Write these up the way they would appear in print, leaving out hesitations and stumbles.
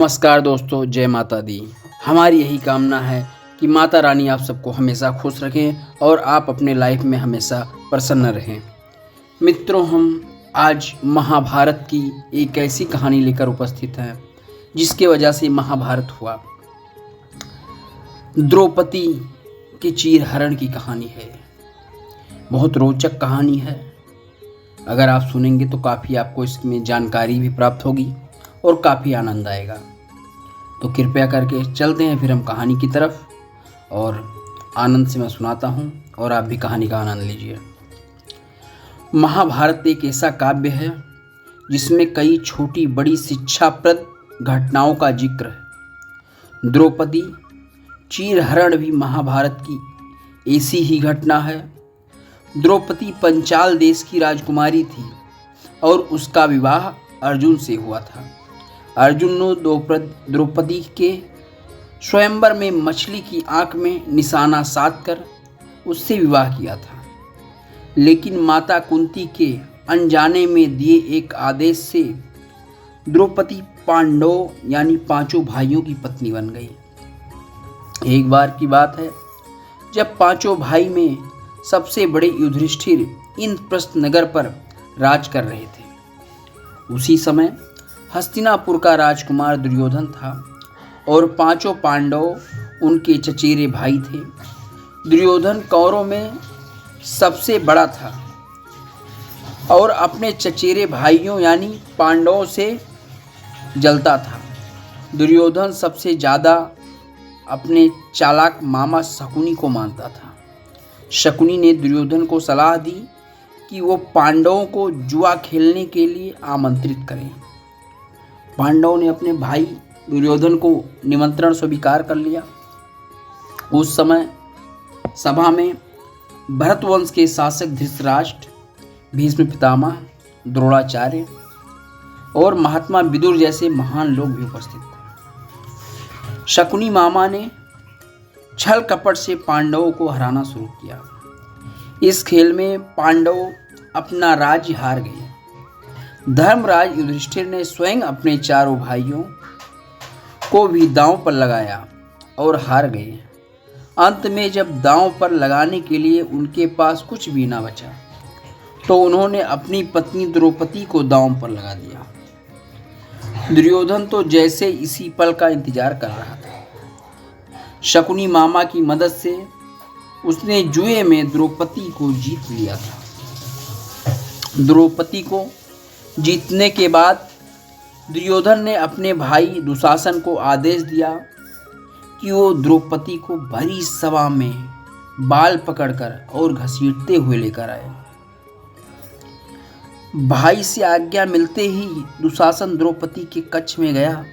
नमस्कार दोस्तों, जय माता दी। हमारी यही कामना है कि माता रानी आप सबको हमेशा खुश रखें और आप अपने लाइफ में हमेशा प्रसन्न रहें। मित्रों, हम आज महाभारत की एक ऐसी कहानी लेकर उपस्थित हैं जिसके वजह से महाभारत हुआ। द्रौपदी के चीरहरण की कहानी है। बहुत रोचक कहानी है। अगर आप सुनेंगे तो काफ़ी आपको इसमें जानकारी भी प्राप्त होगी और काफ़ी आनंद आएगा। तो कृपया करके चलते हैं फिर हम कहानी की तरफ, और आनंद से मैं सुनाता हूँ और आप भी कहानी का आनंद लीजिए। महाभारत एक ऐसा काव्य है जिसमें कई छोटी बड़ी शिक्षाप्रद घटनाओं का जिक्र है। द्रौपदी चीरहरण भी महाभारत की ऐसी ही घटना है। द्रौपदी पंचाल देश की राजकुमारी थी और उसका विवाह अर्जुन से हुआ था। अर्जुन ने द्रौपदी के स्वयंवर में मछली की आंख में निशाना साधकर उससे विवाह किया था, लेकिन माता कुंती के अनजाने में दिए एक आदेश से द्रौपदी पांडव यानी पांचों भाइयों की पत्नी बन गई। एक बार की बात है जब पांचों भाई में सबसे बड़े युधिष्ठिर इंद्रप्रस्थ नगर पर राज कर रहे थे। उसी समय हस्तिनापुर का राजकुमार दुर्योधन था और पांचों पांडव उनके चचेरे भाई थे। दुर्योधन कौरवों में सबसे बड़ा था और अपने चचेरे भाइयों यानी पांडवों से जलता था। दुर्योधन सबसे ज़्यादा अपने चालाक मामा शकुनी को मानता था। शकुनी ने दुर्योधन को सलाह दी कि वो पांडवों को जुआ खेलने के लिए आमंत्रित करें। पांडवों ने अपने भाई दुर्योधन को निमंत्रण स्वीकार कर लिया। उस समय सभा में भरतवंश के शासक धृतराष्ट्र, भीष्म पितामह, द्रोणाचार्य और महात्मा विदुर जैसे महान लोग भी उपस्थित थे। शकुनी मामा ने छल कपट से पांडवों को हराना शुरू किया। इस खेल में पांडव अपना राज्य हार गए। धर्मराज युधिष्ठिर ने स्वयं अपने चारों भाइयों को भी दांव पर लगाया और हार गए। अंत में जब दांव पर लगाने के लिए उनके पास कुछ भी ना बचा तो उन्होंने अपनी पत्नी द्रौपदी को दांव पर लगा दिया। दुर्योधन तो जैसे इसी पल का इंतजार कर रहा था। शकुनी मामा की मदद से उसने जुए में द्रौपदी को जीत लिया था। द्रौपदी को जीतने के बाद दुर्योधन ने अपने भाई दुशासन को आदेश दिया कि वो द्रौपदी को भरी सभा में बाल पकड़कर और घसीटते हुए लेकर आए। भाई से आज्ञा मिलते ही दुशासन द्रौपदी के कक्ष में गया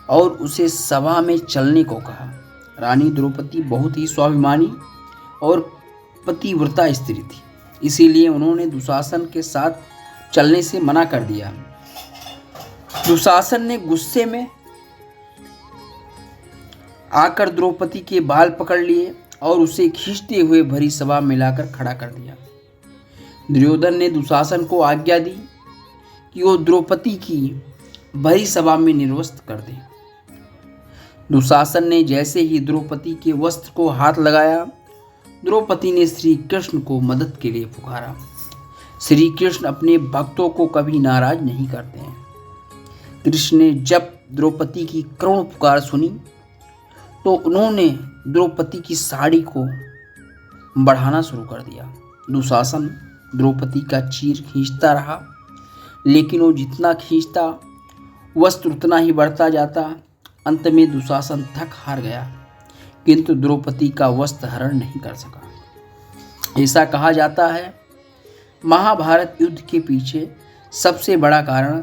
और उसे सभा में चलने को कहा। रानी द्रौपदी बहुत ही स्वाभिमानी और पतिव्रता स्त्री थी, इसीलिए उन्होंने दुशासन के साथ चलने से मना कर दिया। दुशासन ने गुस्से में आकर द्रौपदी के बाल पकड़ लिए और उसे खींचते हुए भरी सभा में लाकर खड़ा कर दिया। दुर्योधन ने दुशासन को आज्ञा दी कि वो द्रौपदी की भरी सभा में निर्वस्त्र कर दे। दुशासन ने जैसे ही द्रौपदी के वस्त्र को हाथ लगाया, द्रौपदी ने श्री कृष्ण को मदद के लिए पुकारा। श्री कृष्ण अपने भक्तों को कभी नाराज नहीं करते हैं। कृष्ण ने जब द्रौपदी की करुण पुकार सुनी तो उन्होंने द्रौपदी की साड़ी को बढ़ाना शुरू कर दिया। दुशासन द्रौपदी का चीर खींचता रहा, लेकिन वो जितना खींचता वस्त्र उतना ही बढ़ता जाता। अंत में दुशासन थक हार गया, किंतु द्रौपदी का वस्त्र हरण नहीं कर सका। ऐसा कहा जाता है महाभारत युद्ध के पीछे सबसे बड़ा कारण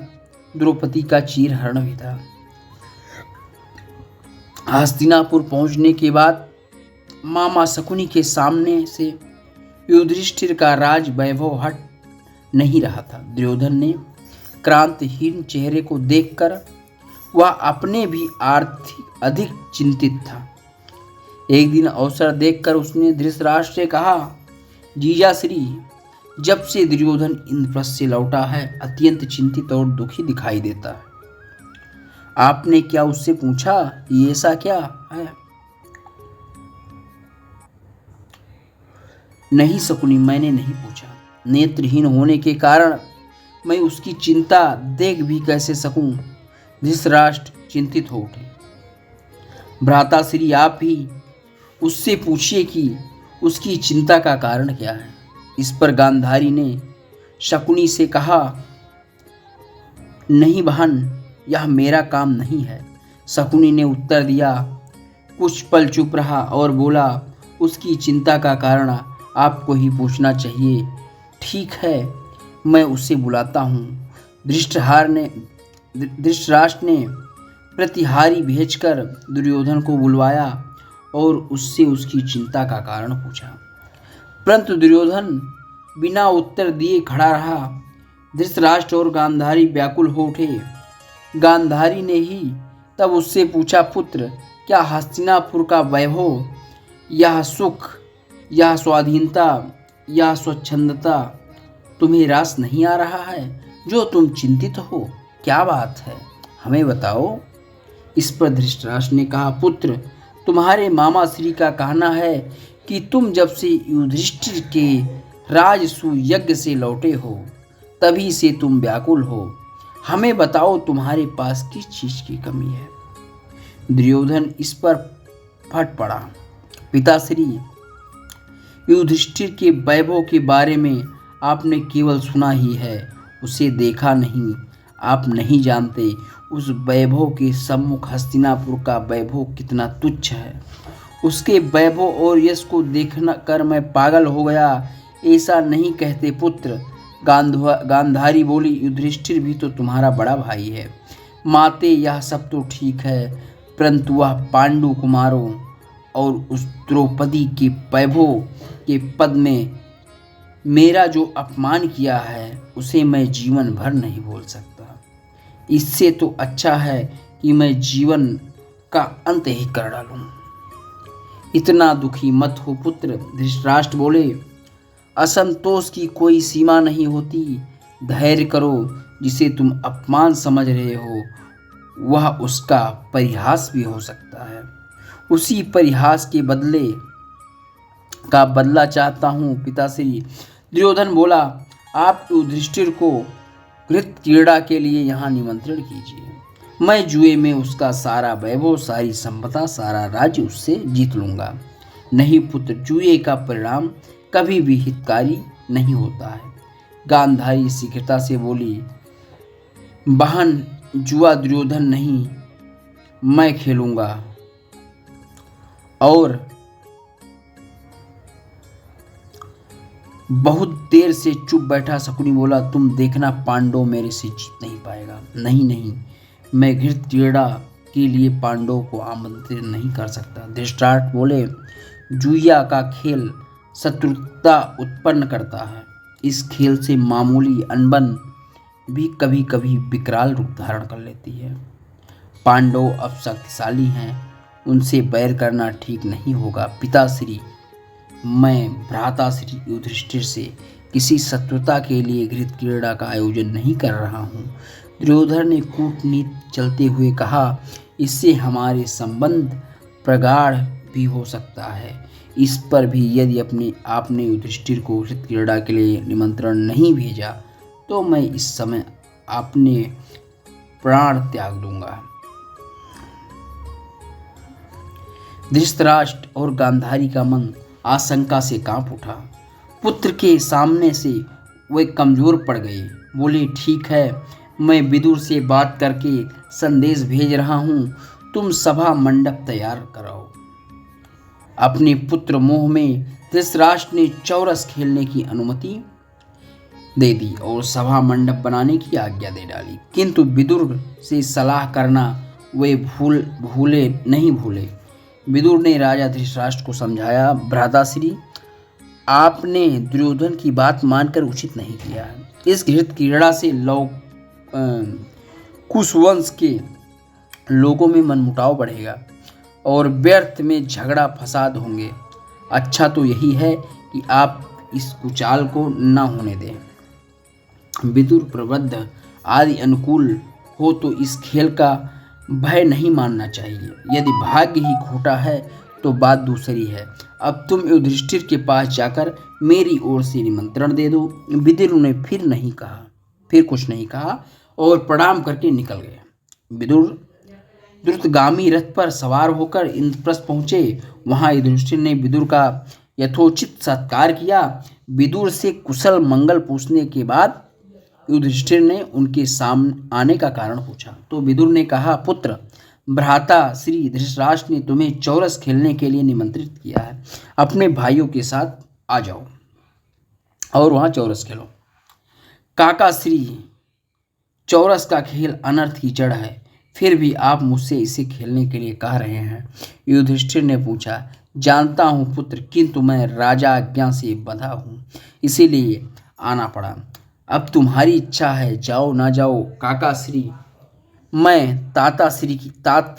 द्रौपदी का चीरहरण भी था। हस्तिनापुर पहुंचने के बाद मामा शकुनी के सामने से युधिष्ठिर का राज वैभव हट नहीं रहा था। दुर्योधन ने क्रांतिहीन चेहरे को देखकर वह अपने भी आर्थिक अधिक चिंतित था। एक दिन अवसर देखकर उसने धृतराष्ट्र से कहा, जीजा श्री, जब से दुर्योधन इंद्रप्रस्थ से लौटा है अत्यंत चिंतित और दुखी दिखाई देता है। आपने क्या उससे पूछा ये ऐसा क्या है? नहीं शकुनी, मैंने नहीं पूछा। नेत्रहीन होने के कारण मैं उसकी चिंता देख भी कैसे सकूं? धृतराष्ट्र चिंतित हो उठे। भ्राताश्री, आप ही उससे पूछिए कि उसकी चिंता का कारण क्या है। इस पर गांधारी ने शकुनी से कहा, नहीं बहन, यह मेरा काम नहीं है। शकुनी ने उत्तर दिया। कुछ पल चुप रहा और बोला, उसकी चिंता का कारण आपको ही पूछना चाहिए। ठीक है, मैं उसे बुलाता हूँ। धृतराष्ट्र ने प्रतिहारी भेजकर दुर्योधन को बुलवाया और उससे उसकी चिंता का कारण पूछा। परंतु दुर्योधन बिना उत्तर दिए खड़ा रहा। धृतराष्ट्र और गांधारी व्याकुल हो उठे। गांधारी ने ही तब उससे पूछा, पुत्र, क्या हस्तिनापुर का वैभव, यह सुख, यह स्वाधीनता, यह स्वच्छंदता तुम्हें रास नहीं आ रहा है जो तुम चिंतित हो? क्या बात है, हमें बताओ। इस पर धृतराष्ट्र ने कहा, पुत्र, तुम्हारे मामा श्री का कहना है कि तुम जब से युधिष्ठिर के राजसूय यज्ञ से लौटे हो तभी से तुम व्याकुल हो। हमें बताओ तुम्हारे पास किस चीज की कमी है? दुर्योधन इस पर फट पड़ा। पिताश्री, युधिष्ठिर के वैभव के बारे में आपने केवल सुना ही है, उसे देखा नहीं। आप नहीं जानते उस वैभव के सम्मुख हस्तिनापुर का वैभव कितना तुच्छ है। उसके वैभव और यश को देखना कर मैं पागल हो गया, ऐसा नहीं कहते पुत्र। गांधारी बोली, युधिष्ठिर भी तो तुम्हारा बड़ा भाई है। माते, यह सब तो ठीक है, परंतु वह पांडु कुमारों और उस द्रौपदी के वैभव के पद में मेरा जो अपमान किया है उसे मैं जीवन भर नहीं भूल सकता। इससे तो अच्छा है कि मैं जीवन का अंत ही कर डालूं। इतना दुखी मत हो पुत्र। धृतराष्ट्र बोले, असंतोष की कोई सीमा नहीं होती। धैर्य करो। जिसे तुम अपमान समझ रहे हो वह उसका परिहास भी हो सकता है। उसी परिहास के बदला चाहता हूँ पिताश्री। दुर्योधन बोला, आप युधिष्ठिर को घृत क्रीड़ा के लिए यहाँ निमंत्रण कीजिए। मैं जुए में उसका सारा वैभव, सारी संपदा, सारा राज्य उससे जीत लूंगा। नहीं पुत्र, जुए का परिणाम कभी भी हितकारी नहीं होता है। गांधारी शीघ्रता से बोली, बहन, जुआ दुर्योधन नहीं, मैं खेलूंगा। और बहुत देर से चुप बैठा शकुनी बोला, तुम देखना, पांडव मेरे से जीत नहीं पाएगा। नहीं नहीं, मैं घृत क्रीड़ा के लिए पांडव को आमंत्रित नहीं कर सकता। धृतराष्ट्र बोले, जुया का खेल शत्रुता उत्पन्न करता है। इस खेल से मामूली अनबन भी कभी कभी विकराल रूप धारण कर लेती है। पांडव अब शक्तिशाली हैं, उनसे बैर करना ठीक नहीं होगा। पिताश्री, मैं भ्राताश्री युधिष्ठिर से किसी शत्रुता के लिए घृत क्रीड़ा का आयोजन नहीं कर रहा हूँ। दुर्योधन ने कूटनीति चलते हुए कहा, इससे हमारे संबंध प्रगाढ़ भी हो सकता है। इस पर भी यदि आपने युधिष्ठिर को घृत क्रीड़ा के लिए निमंत्रण नहीं भेजा तो मैं इस समय अपने प्राण त्याग दूंगा। धृतराष्ट्र और गांधारी का मन आशंका से कांप उठा। पुत्र के सामने से वे कमजोर पड़ गए। बोले, ठीक है, मैं विदुर से बात करके संदेश भेज रहा हूँ, तुम सभा मंडप तैयार कराओ। अपने पुत्र मोह में धृतराष्ट्र ने चौरस खेलने की अनुमति दे दी और सभा मंडप बनाने की आज्ञा दे डाली। किंतु विदुर से सलाह करना वे नहीं भूले। विदुर ने राजा धृतराष्ट्र को समझाया, भ्राताश्री, आपने दुर्योधन की बात मानकर उचित नहीं किया है। इस घृत क्रीड़ा से कुशवंश के लोगों में मनमुटाव बढ़ेगा और व्यर्थ में झगड़ा फसाद होंगे। अच्छा तो यही है कि आप इस कुचाल को न होने दें। विदुर प्रबुद्ध आदि अनुकूल हो तो इस खेल का भय नहीं मानना चाहिए। यदि भाग्य ही खोटा है तो बात दूसरी है। अब तुम युधिष्ठिर के पास जाकर मेरी ओर से निमंत्रण दे दो। विदुर ने फिर कुछ नहीं कहा और प्रणाम करके निकल गए। विदुर द्रुतगामी रथ पर सवार होकर इंद्रप्रस्थ पहुंचे। वहां युधिष्ठिर ने विदुर का यथोचित सत्कार किया। विदुर से कुशल मंगल पूछने के बाद युधिष्ठिर ने उनके सामने आने का कारण पूछा तो विदुर ने कहा, पुत्र, भ्राता श्री धृतराष्ट्र ने तुम्हें चौरस खेलने के लिए निमंत्रित किया है। अपने भाइयों के साथ आ जाओ और वहां चौरस खेलो। काका श्री, चौरस का खेल अनर्थ की जड़ है, फिर भी आप मुझसे इसे खेलने के लिए कह रहे हैं। युधिष्ठिर ने पूछा, जानता हूं पुत्र, किंतु मैं राजा आज्ञा से बंधा हूं, इसीलिए आना पड़ा। अब तुम्हारी इच्छा है, जाओ ना जाओ काका श्री, मैं ताता श्री की तात